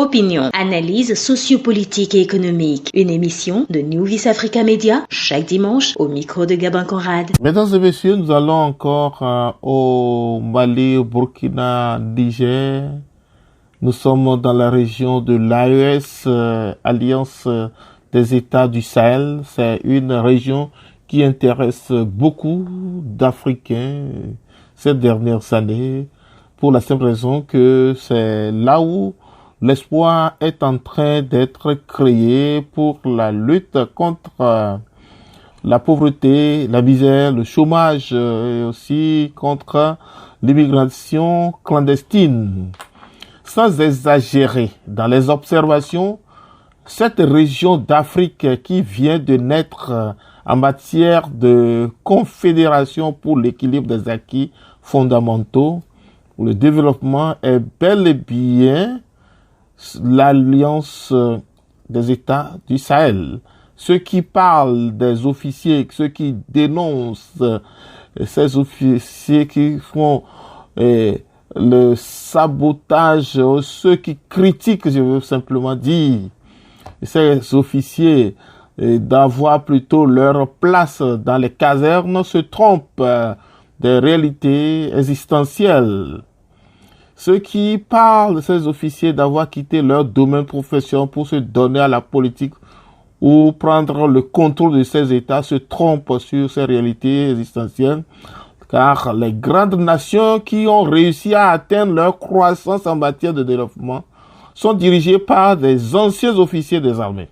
Opinion, analyse sociopolitique et économique. Une émission de New Vice Africa Media, chaque dimanche, au micro de Gabin Conrad. Mesdames et messieurs, nous allons encore au Mali, au Burkina, Niger. Nous sommes dans la région de l'AES, Alliance des États du Sahel. C'est une région qui intéresse beaucoup d'Africains ces dernières années, pour la simple raison que c'est là où l'espoir est en train d'être créé pour la lutte contre la pauvreté, la misère, le chômage et aussi contre l'immigration clandestine. Sans exagérer dans les observations, cette région d'Afrique qui vient de naître en matière de confédération pour l'équilibre des acquis fondamentaux, le développement est bel et bien l'Alliance des États du Sahel. Ceux qui parlent des officiers, ceux qui dénoncent ces officiers qui font le sabotage, ceux qui critiquent, je veux simplement dire, ces officiers d'avoir plutôt leur place dans les casernes se trompent des réalités existentielles. Ceux qui parlent de ces officiers d'avoir quitté leur domaine professionnel pour se donner à la politique ou prendre le contrôle de ces États se trompent sur ces réalités existentielles, car les grandes nations qui ont réussi à atteindre leur croissance en matière de développement sont dirigées par des anciens officiers des armées.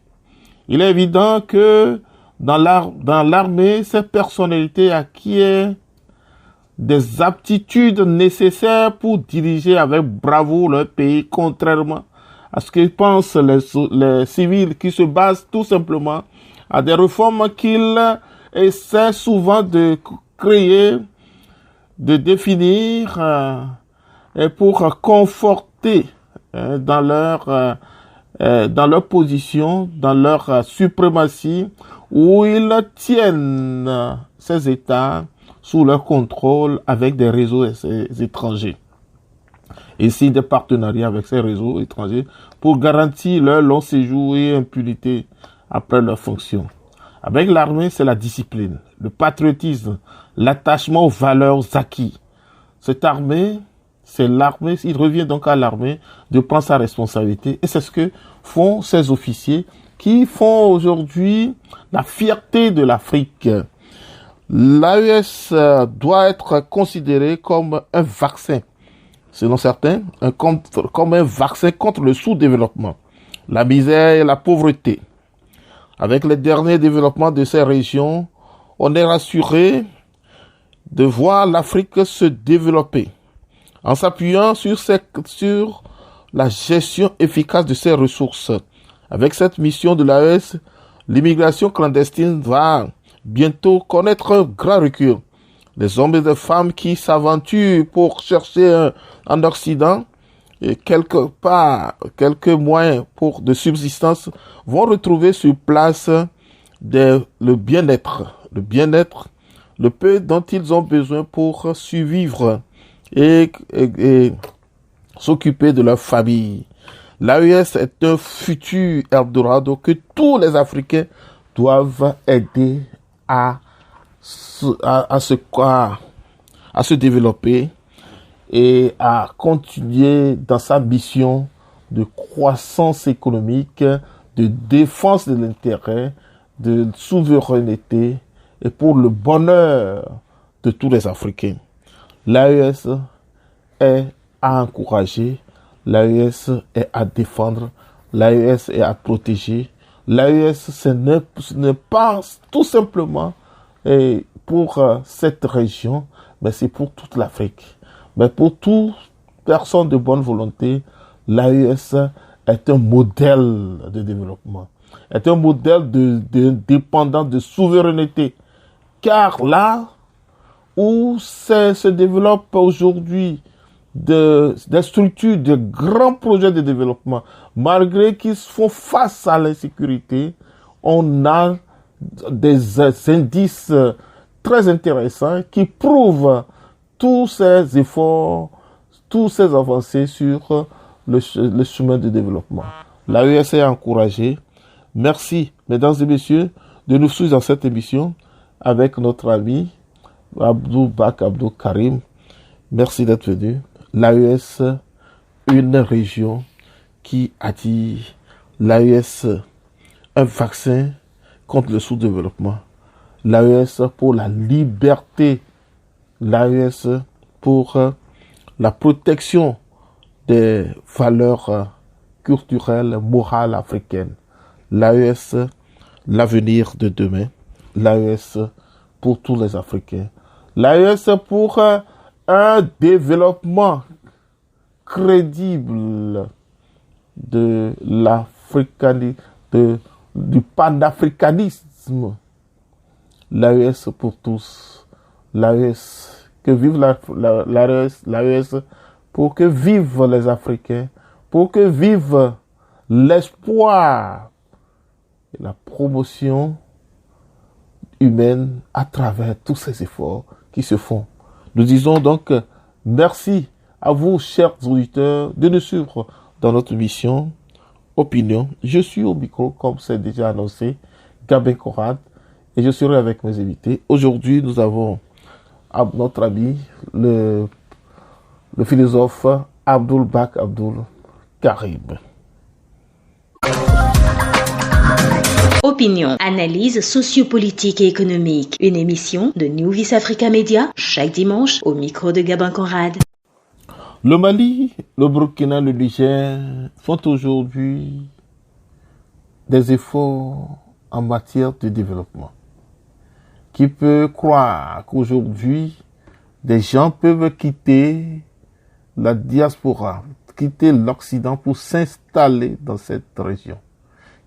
Il est évident que dans l'armée, ces personnalités acquièrent des aptitudes nécessaires pour diriger avec bravoure leur pays, contrairement à ce que pensent les civils qui se basent tout simplement à des réformes qu'ils essaient souvent de créer, de définir et pour conforter dans leur position, dans leur suprématie, où ils tiennent ces États sous leur contrôle avec des réseaux étrangers. Et signent des partenariats avec ces réseaux étrangers pour garantir leur long séjour et impunité après leur fonction. Avec l'armée, c'est la discipline, le patriotisme, l'attachement aux valeurs acquis. Cette armée, c'est l'armée, il revient donc à l'armée de prendre sa responsabilité. Et c'est ce que font ces officiers qui font aujourd'hui la fierté de l'Afrique. L'AES doit être considéré comme un vaccin, selon certains, comme un vaccin contre le sous-développement, la misère et la pauvreté. Avec les derniers développements de ces régions, on est rassuré de voir l'Afrique se développer en s'appuyant sur la gestion efficace de ses ressources. Avec cette mission de l'AES, l'immigration clandestine va bientôt connaître un grand recul. Les hommes et les femmes qui s'aventurent pour chercher en Occident et quelques moyens de subsistance vont retrouver sur place le bien-être, le peu dont ils ont besoin pour survivre et s'occuper de leur famille. L'AES est un futur Eldorado que tous les Africains doivent aider à se développer et à continuer dans sa mission de croissance économique, de défense de l'intérêt, de souveraineté et pour le bonheur de tous les Africains. L'AES est à encourager, l'AES est à défendre, l'AES est à protéger. L'AES, ce n'est pas tout simplement pour cette région, mais c'est pour toute l'Afrique. Mais pour toute personne de bonne volonté, l'AES est un modèle de développement, est un modèle de dépendance, de souveraineté. Car là où se développent aujourd'hui des structures, de grands projets de développement, malgré qu'ils font face à l'insécurité, on a des indices très intéressants qui prouvent tous ces efforts, tous ces avancées sur le chemin de développement. L'AES est encouragée. Merci, mesdames et messieurs, de nous suivre dans cette émission avec notre ami Abdul Bak Abdul Karim. Merci d'être venu. L'AES, une région qui a dit l'AES, un vaccin contre le sous-développement. L'AES pour la liberté. L'AES pour la protection des valeurs culturelles, morales africaines. L'AES, l'avenir de demain. L'AES pour tous les Africains. L'AES pour un développement crédible de du panafricanisme. L'AES pour tous. L'AES, que vive l'AES, pour que vivent les Africains, pour que vive l'espoir et la promotion humaine à travers tous ces efforts qui se font. Nous disons donc merci à vous, chers auditeurs, de nous suivre dans notre mission Opinion. Je suis au micro, comme c'est déjà annoncé, Gabin Conrad, et je serai avec mes invités. Aujourd'hui, nous avons notre ami, le philosophe Abdul Bak Abdul Karim. Opinion, analyse sociopolitique et économique. Une émission de New Vis Africa Media, chaque dimanche au micro de Gabin Conrad. Le Mali, le Burkina, le Niger font aujourd'hui des efforts en matière de développement. Qui peut croire qu'aujourd'hui, des gens peuvent quitter la diaspora, quitter l'Occident pour s'installer dans cette région?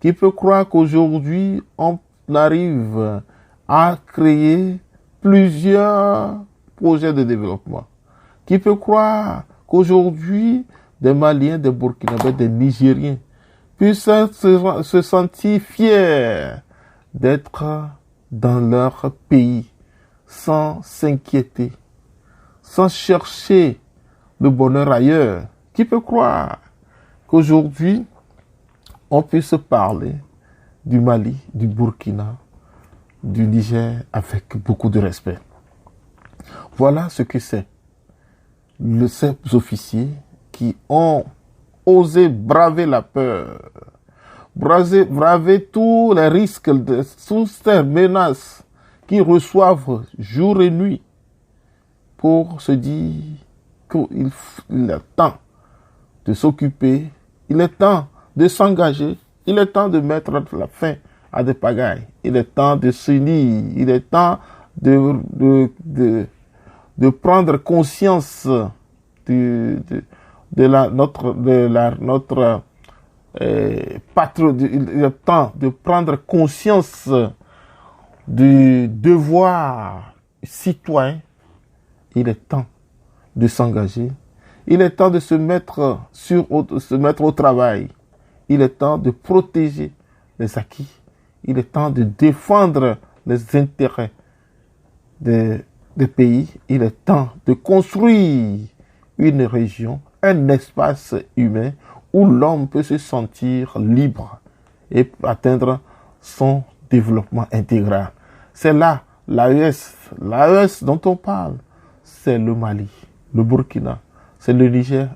Qui peut croire qu'aujourd'hui, on arrive à créer plusieurs projets de développement? Qui peut croire qu'aujourd'hui, des Maliens, des Burkinabés, des Nigériens puissent se sentir fiers d'être dans leur pays sans s'inquiéter, sans chercher le bonheur ailleurs? Qui peut croire qu'aujourd'hui, on puisse parler du Mali, du Burkina, du Niger avec beaucoup de respect? Voilà ce que c'est. Ces officiers qui ont osé braver la peur, braver tous les risques, toutes ces menaces qu'ils reçoivent jour et nuit pour se dire qu'il est temps de s'occuper, il est temps de s'engager, il est temps de mettre la fin à des pagailles, il est temps de s'unir, il est temps de prendre conscience il est temps de prendre conscience du devoir citoyen. Il est temps de s'engager. Il est temps de se mettre au travail. Il est temps de protéger les acquis. Il est temps de défendre les intérêts des pays. Il est temps de construire une région, un espace humain où l'homme peut se sentir libre et atteindre son développement intégral. C'est là l'AES dont on parle. C'est le Mali, le Burkina, c'est le Niger.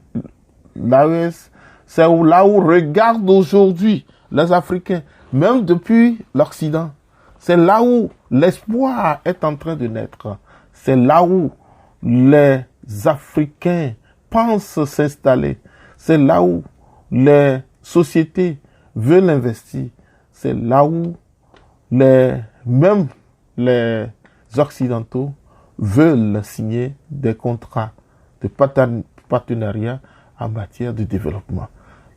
L'AES, c'est là où regardent aujourd'hui les Africains, même depuis l'Occident. C'est là où l'espoir est en train de naître. C'est là où les Africains pensent s'installer. C'est là où les sociétés veulent investir. C'est là où même les Occidentaux veulent signer des contrats de partenariat en matière de développement.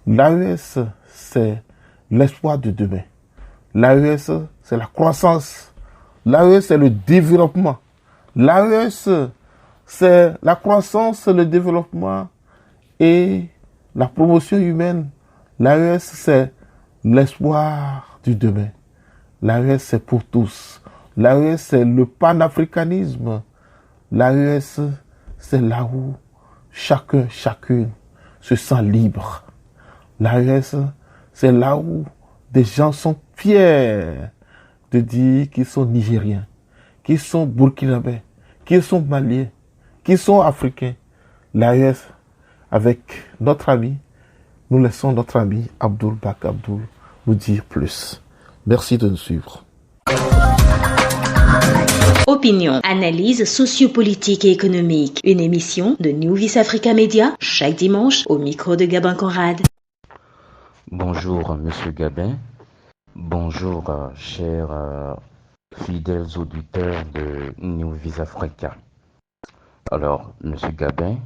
L'AES, c'est l'espoir de demain. L'AES, c'est la croissance. L'AES, c'est le développement. L'AES, c'est la croissance, le développement et la promotion humaine. L'AES, c'est l'espoir du demain. L'AES, c'est pour tous. L'AES, c'est le panafricanisme. L'AES, c'est là où chacune se sent libre. L'AES, c'est là où des gens sont fiers de dire qu'ils sont nigériens, qu'ils sont burkinabés, qu'ils sont maliens, qu'ils sont africains. L'AES, avec notre ami, nous laissons notre ami Abdoul Bak Abdoul nous dire plus. Merci de nous suivre. Opinion, analyse sociopolitique et économique. Une émission de New Vice Africa Media chaque dimanche au micro de Gabin Conrad. Bonjour Monsieur Gabin, bonjour chers fidèles auditeurs de New Vice Africa. Alors Monsieur Gabin,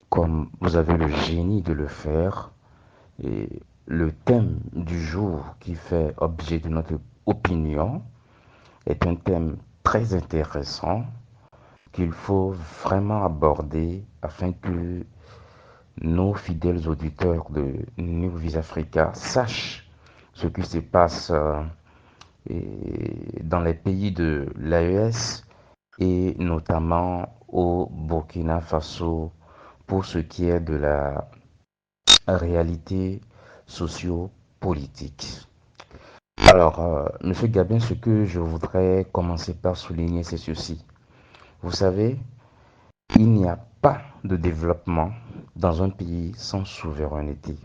comme vous avez le génie de le faire, et le thème du jour qui fait objet de notre opinion est un thème très intéressant qu'il faut vraiment aborder afin que nos fidèles auditeurs de New Vice Africa sachent ce qui se passe dans les pays de l'AES et notamment au Burkina Faso pour ce qui est de la réalité socio-politique. Alors, Monsieur Gabin, ce que je voudrais commencer par souligner, c'est ceci. Vous savez, il n'y a pas de développement dans un pays sans souveraineté.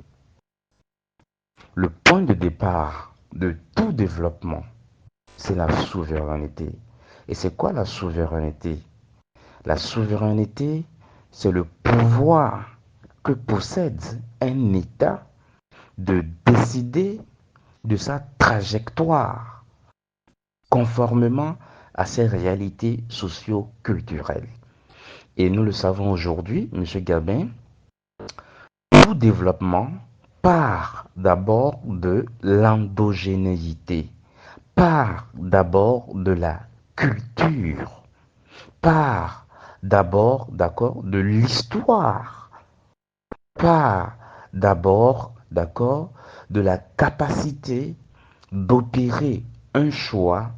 Le point de départ de tout développement, c'est la souveraineté. Et c'est quoi la souveraineté? La souveraineté, c'est le pouvoir que possède un État de décider de sa trajectoire conformément à ses réalités socio-culturelles. Et nous le savons aujourd'hui, M. Gabin, tout développement part d'abord de l'endogénéité, part d'abord de la culture, part d'abord, d'accord, de l'histoire, part d'abord, d'accord, de la capacité d'opérer un choix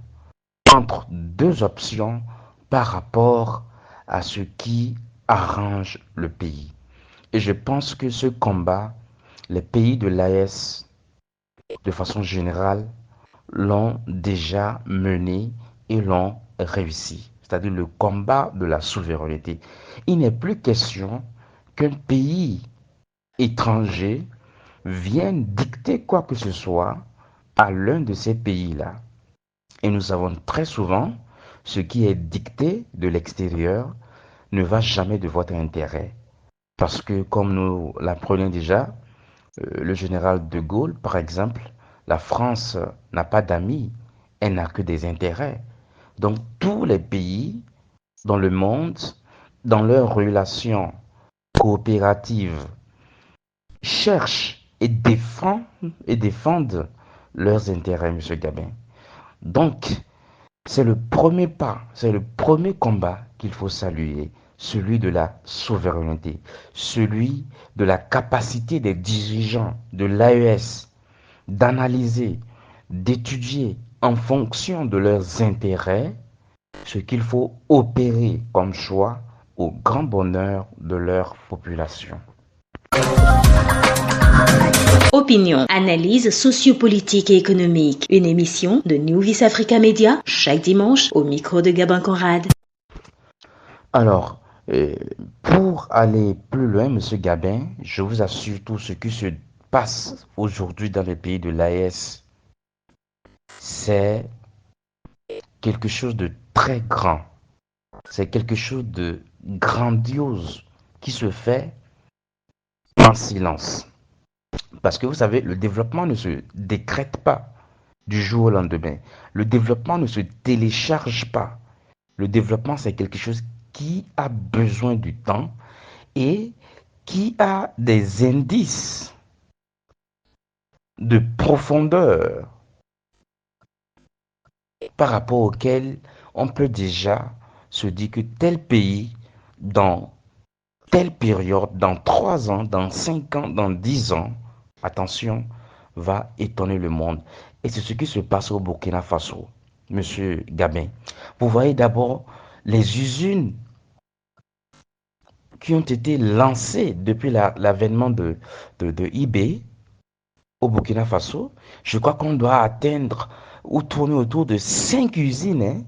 entre deux options par rapport à ce qui arrange le pays. Et je pense que ce combat, les pays de l'AES, de façon générale, l'ont déjà mené et l'ont réussi. C'est-à-dire le combat de la souveraineté. Il n'est plus question qu'un pays étranger vienne dicter quoi que ce soit à l'un de ces pays-là. Et nous savons très souvent, ce qui est dicté de l'extérieur ne va jamais de votre intérêt. Parce que, comme nous l'apprenons déjà, le général de Gaulle, par exemple, la France n'a pas d'amis, elle n'a que des intérêts. Donc, tous les pays dans le monde, dans leurs relations coopératives, cherchent et défendent leurs intérêts, M. Gabin. Donc, c'est le premier pas, c'est le premier combat qu'il faut saluer, celui de la souveraineté, celui de la capacité des dirigeants de l'AES d'analyser, d'étudier en fonction de leurs intérêts ce qu'il faut opérer comme choix au grand bonheur de leur population. Opinion, analyse sociopolitique et économique. Une émission de New Vice Africa Media chaque dimanche au micro de Gabin Conrad. Alors, pour aller plus loin, M. Gabin, je vous assure tout ce qui se passe aujourd'hui dans les pays de l'AES, c'est quelque chose de très grand. C'est quelque chose de grandiose qui se fait en silence. Parce que vous savez, le développement ne se décrète pas du jour au lendemain. Le développement ne se télécharge pas. Le développement, c'est quelque chose qui a besoin du temps et qui a des indices de profondeur par rapport auxquels on peut déjà se dire que tel pays, dans telle période, dans 3 ans, dans 5 ans, dans 10 ans, attention, va étonner le monde. Et c'est ce qui se passe au Burkina Faso, Monsieur Gabin. Vous voyez d'abord les usines qui ont été lancés depuis l'avènement de eBay au Burkina Faso. Je crois qu'on doit atteindre ou tourner autour de 5 usines, hein,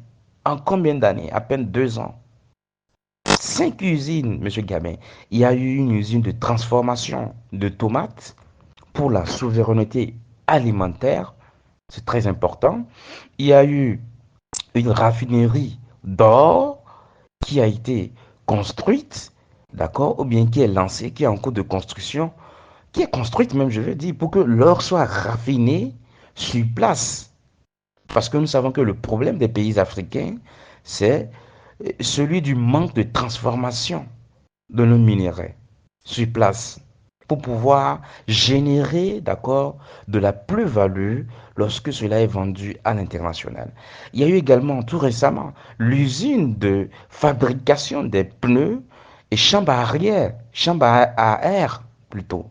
en combien d'années? À peine 2 ans. 5 usines, Monsieur Gabin. Il y a eu une usine de transformation de tomates pour la souveraineté alimentaire. C'est très important. Il y a eu une raffinerie d'or qui a été construite, d'accord, ou bien qui est lancée, qui est en cours de construction, qui est construite même, je veux dire, pour que l'or soit raffiné sur place. Parce que nous savons que le problème des pays africains, c'est celui du manque de transformation de nos minerais sur place pour pouvoir générer, d'accord, de la plus-value lorsque cela est vendu à l'international. Il y a eu également tout récemment l'usine de fabrication des pneus et chambres à air plutôt,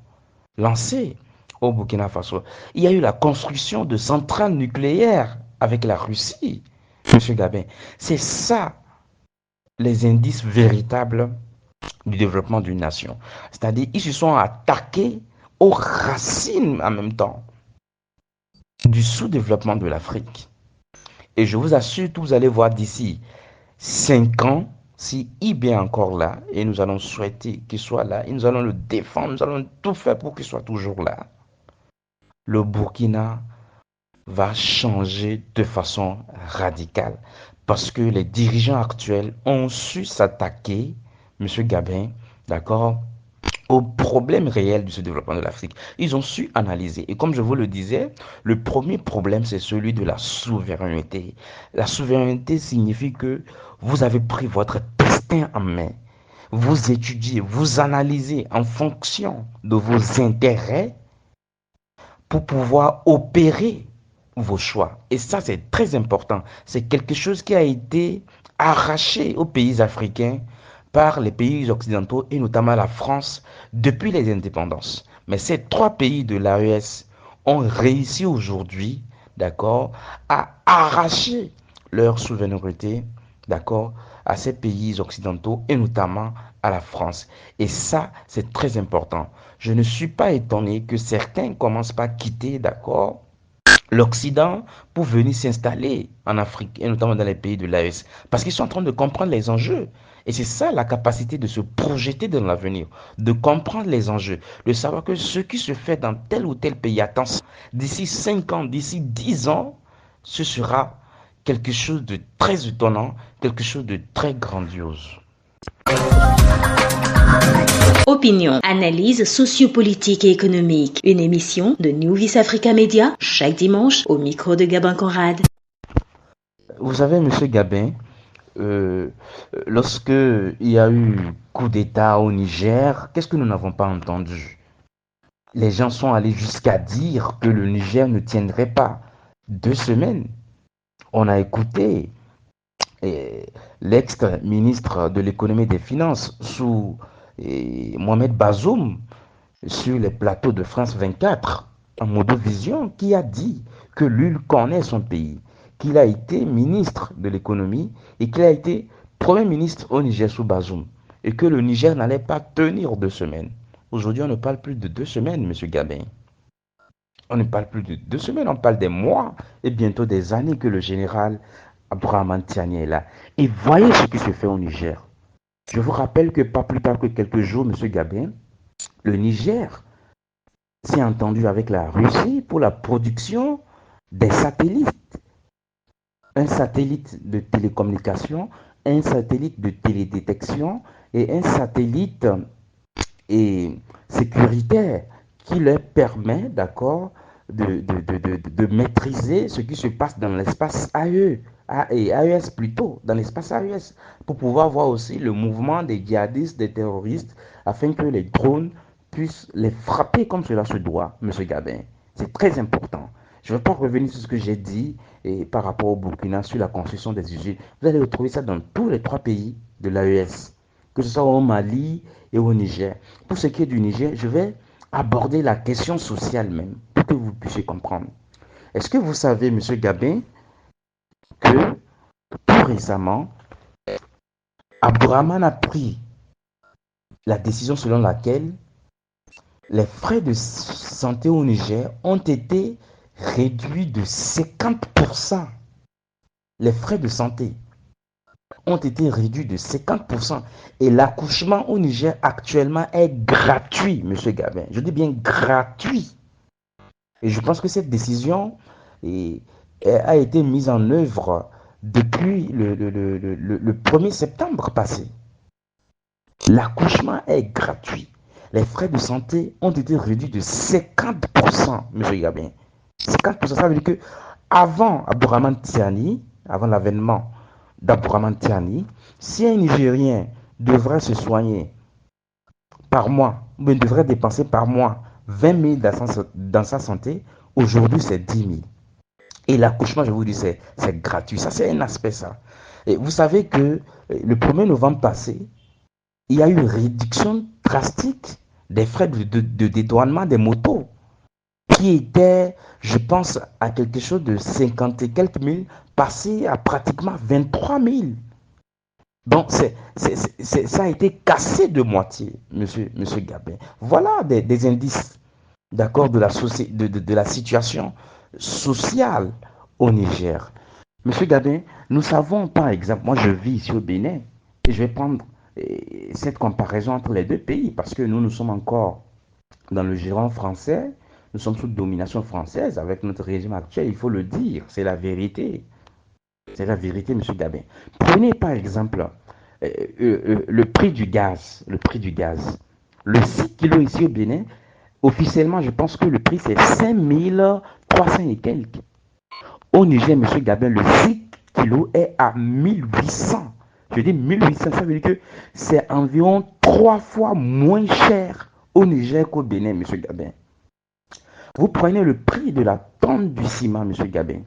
lancée au Burkina Faso. Il y a eu la construction de centrales nucléaires avec la Russie, Monsieur Gabin. C'est ça les indices véritables du développement d'une nation. C'est-à-dire, ils se sont attaqués aux racines en même temps du sous-développement de l'Afrique. Et je vous assure que vous allez voir d'ici 5 ans, si IB est encore là, et nous allons souhaiter qu'il soit là, et nous allons le défendre, nous allons tout faire pour qu'il soit toujours là, le Burkina va changer de façon radicale. Parce que les dirigeants actuels ont su s'attaquer, Monsieur Gabin, d'accord, au problème réel du développement de l'Afrique. Ils ont su analyser. Et comme je vous le disais, le premier problème, c'est celui de la souveraineté. La souveraineté signifie que vous avez pris votre destin en main. Vous étudiez, vous analysez en fonction de vos intérêts pour pouvoir opérer vos choix. Et ça, c'est très important. C'est quelque chose qui a été arraché aux pays africains par les pays occidentaux et notamment la France depuis les indépendances. Mais ces 3 pays de l'AES ont réussi aujourd'hui, d'accord, à arracher leur souveraineté, d'accord, à ces pays occidentaux et notamment à la France. Et ça, c'est très important. Je ne suis pas étonné que certains commencent par quitter, d'accord, l'Occident pour venir s'installer en Afrique et notamment dans les pays de l'AES parce qu'ils sont en train de comprendre les enjeux. Et c'est ça la capacité de se projeter dans l'avenir, de comprendre les enjeux, de savoir que ce qui se fait dans tel ou tel pays, attention, d'ici 5 ans, d'ici 10 ans, ce sera quelque chose de très étonnant, quelque chose de très grandiose. Opinion, analyse sociopolitique et économique. Une émission de New Vice Africa Media chaque dimanche au micro de Gabin Conrad. Vous savez, Monsieur Gabin, lorsque il y a eu coup d'État au Niger, qu'est-ce que nous n'avons pas entendu? Les gens sont allés jusqu'à dire que le Niger ne tiendrait pas 2 semaines. On a écouté l'ex-ministre de l'économie et des finances sous Mohamed Bazoum sur les plateaux de France 24 en Modovision qui a dit que lui connaît son pays, qu'il a été ministre de l'économie et qu'il a été premier ministre au Niger sous Bazoum et que le Niger n'allait pas tenir 2 semaines. Aujourd'hui, on ne parle plus de 2 semaines, Monsieur Gabin. On ne parle plus de 2 semaines, on parle des mois et bientôt des années que le général Abdourahmane Tiani est là. Et voyez ce qui se fait au Niger. Je vous rappelle que pas plus tard que quelques jours, Monsieur Gabin, le Niger s'est entendu avec la Russie pour la production des satellites. Un satellite de télécommunication, un satellite de télédétection et un satellite sécuritaire qui leur permet, d'accord, de maîtriser ce qui se passe dans l'espace AES plutôt, dans l'espace AES, pour pouvoir voir aussi le mouvement des djihadistes, des terroristes, afin que les drones puissent les frapper comme cela se doit, Monsieur Gabin. C'est très important. Je ne vais pas revenir sur ce que j'ai dit par rapport au Burkina sur la construction des usines. Vous allez retrouver ça dans tous les 3 pays de l'AES, que ce soit au Mali et au Niger. Pour ce qui est du Niger, je vais aborder la question sociale même, pour que vous puissiez comprendre. Est-ce que vous savez, Monsieur Gabin, que tout récemment, Abdourahmane a pris la décision selon laquelle les frais de santé au Niger ont été réduits de 50%. Les frais de santé ont été réduits de 50%. Et l'accouchement au Niger actuellement est gratuit, monsieur Gabin. Je dis bien gratuit. Et je pense que cette décision a été mise en œuvre depuis le 1er septembre passé. L'accouchement est gratuit. Les frais de santé ont été réduits de 50%, monsieur Gabin. 50%, ça veut dire que avant Abdourahmane Tiani, avant l'avènement d'Abdourahmane Tiani, si un Nigérien devrait se soigner par mois, ou bien devrait dépenser par mois 20 000 dans sa santé, aujourd'hui c'est 10 000. Et l'accouchement, je vous dis, c'est gratuit. Ça, c'est un aspect, ça. Et vous savez que le 1er novembre passé, il y a eu une réduction drastique des frais de dédouanement des motos, qui était, je pense, à quelque chose de 50 et quelques mille, passé à pratiquement 23 000. Donc, ça a été cassé de moitié, monsieur Gabin. Voilà des indices, d'accord, de la situation sociale au Niger. Monsieur Gabin, nous savons, par exemple, moi je vis ici au Bénin, et je vais prendre cette comparaison entre les deux pays, parce que nous sommes encore dans le giron français, nous sommes sous domination française avec notre régime actuel, il faut le dire, c'est la vérité. C'est la vérité, monsieur Gabin. Prenez par exemple le prix du gaz. Le prix du gaz. Le 6 kilos ici au Bénin, officiellement, je pense que le prix c'est 5300 et quelques. Au Niger, monsieur Gabin, le 6 kilos est à 1800. Je dis 1800, ça veut dire que c'est environ 3 fois moins cher au Niger qu'au Bénin, monsieur Gabin. Vous prenez le prix de la tonne du ciment, monsieur Gabin.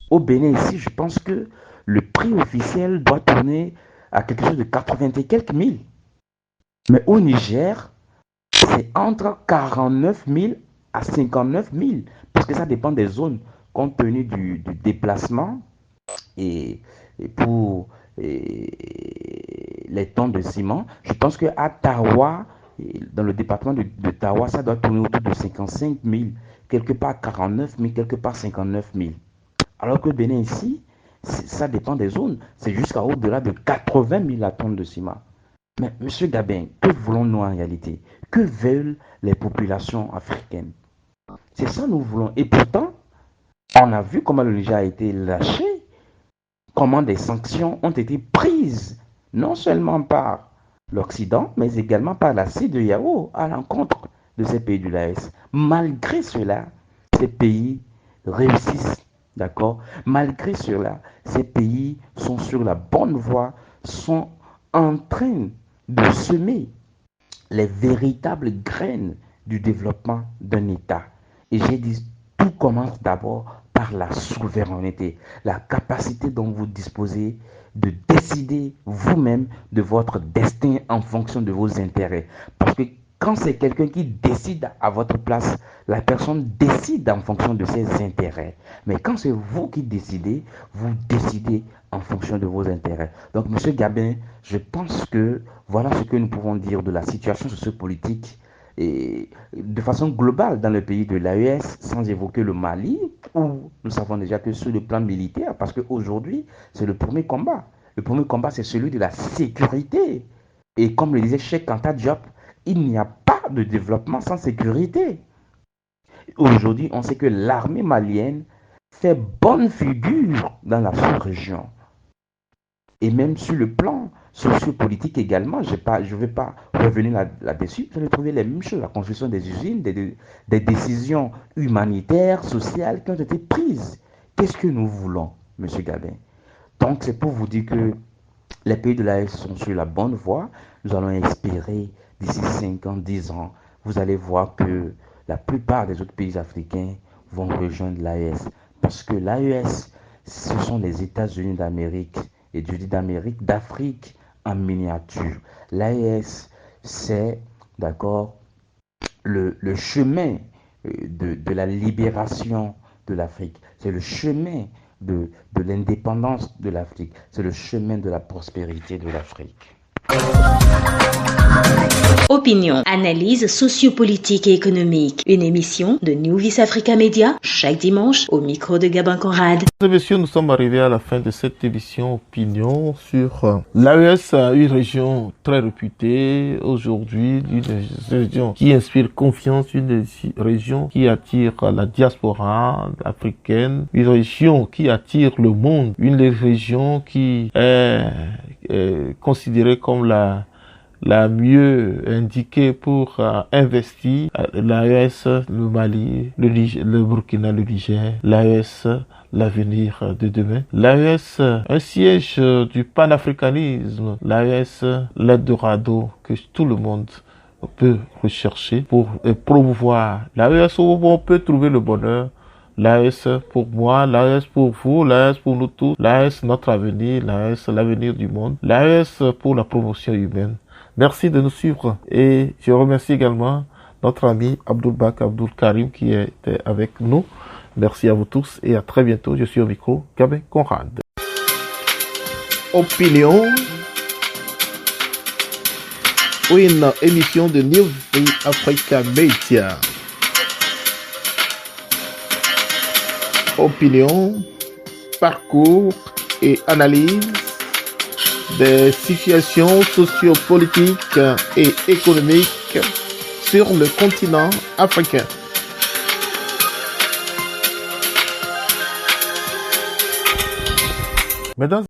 Au Bénin, ici, je pense que le prix officiel doit tourner à quelque chose de 80 et quelques mille. Mais au Niger, c'est entre 49 000 à 59 000. Parce que ça dépend des zones, compte tenu du déplacement et, pour les tonnes de ciment. Je pense qu'à Tawa, dans le département de Tawa, ça doit tourner autour de 55 000, quelque part 49 000, quelque part 59 000. Alors que Bénin ici, ça dépend des zones, c'est jusqu'à au-delà de 80 000 la tonne de ciment. Mais monsieur Gabin, que voulons-nous en réalité? Que veulent les populations africaines? C'est ça que nous voulons. Et pourtant, on a vu comment le Niger a été lâché, comment des sanctions ont été prises, non seulement par l'Occident, mais également par la CEDEAO à l'encontre de ces pays de l'AES. Malgré cela, ces pays réussissent, d'accord? Malgré cela, ces pays sont sur la bonne voie, sont en train de semer les véritables graines du développement d'un État. Et j'ai dit, tout commence d'abord par la souveraineté, la capacité dont vous disposez de décider vous-même de votre destin en fonction de vos intérêts. Parce que quand c'est quelqu'un qui décide à votre place, la personne décide en fonction de ses intérêts. Mais quand c'est vous qui décidez, vous décidez en fonction de vos intérêts. Donc, monsieur Gabin, je pense que voilà ce que nous pouvons dire de la situation sociopolitique et de façon globale dans le pays de l'AES, sans évoquer le Mali, où nous savons déjà que sur le plan militaire, parce qu'aujourd'hui, c'est le premier combat. Le premier combat, c'est celui de la sécurité. Et comme le disait Cheikh Anta Diop, il n'y a pas de développement sans sécurité. Aujourd'hui, on sait que l'armée malienne fait bonne figure dans la sous-région. Et même sur le plan sociopolitique également, je ne vais pas revenir là-dessus, vous allez trouver les mêmes choses, la construction des usines, des décisions humanitaires, sociales qui ont été prises. Qu'est-ce que nous voulons, M. Gabin? Donc c'est pour vous dire que les pays de l'AES sont sur la bonne voie. Nous allons espérer d'ici 5 ans, 10 ans, vous allez voir que la plupart des autres pays africains vont rejoindre l'AES. Parce que l'AES, ce sont les États-Unis d'Amérique, et je dis d'Amérique, d'Afrique en miniature. L'AES, c'est, d'accord, le chemin de la libération de l'Afrique. C'est le chemin de l'indépendance de l'Afrique. C'est le chemin de la prospérité de l'Afrique. Opinion, analyse sociopolitique et économique. Une émission de New Vice Africa Media chaque dimanche au micro de Gabin Conrad. Mesdames et messieurs, nous sommes arrivés à la fin de cette émission Opinion sur l'AES, une région très réputée aujourd'hui, une région qui inspire confiance, une région qui attire la diaspora africaine, une région qui attire le monde, une région qui est considérée comme la mieux indiquée pour investir. L'AES, le Mali, le Burkina, le Niger, l'AES, l'avenir de demain. L'AES, un siège du panafricanisme. L'AES, l'Eldorado que tout le monde peut rechercher pour promouvoir. L'AES où on peut trouver le bonheur. L'AES pour moi, l'AES pour vous, l'AES pour nous tous, l'AES notre avenir, l'AES l'avenir du monde, l'AES pour la promotion humaine. Merci de nous suivre et je remercie également notre ami Abdul Karim qui était avec nous. Merci à vous tous et à très bientôt. Je suis au micro, Gabin Conrad. Opinion. Une émission de New Africa Media. Opinion, parcours et analyse des situations sociopolitiques et économiques sur le continent africain. Mesdames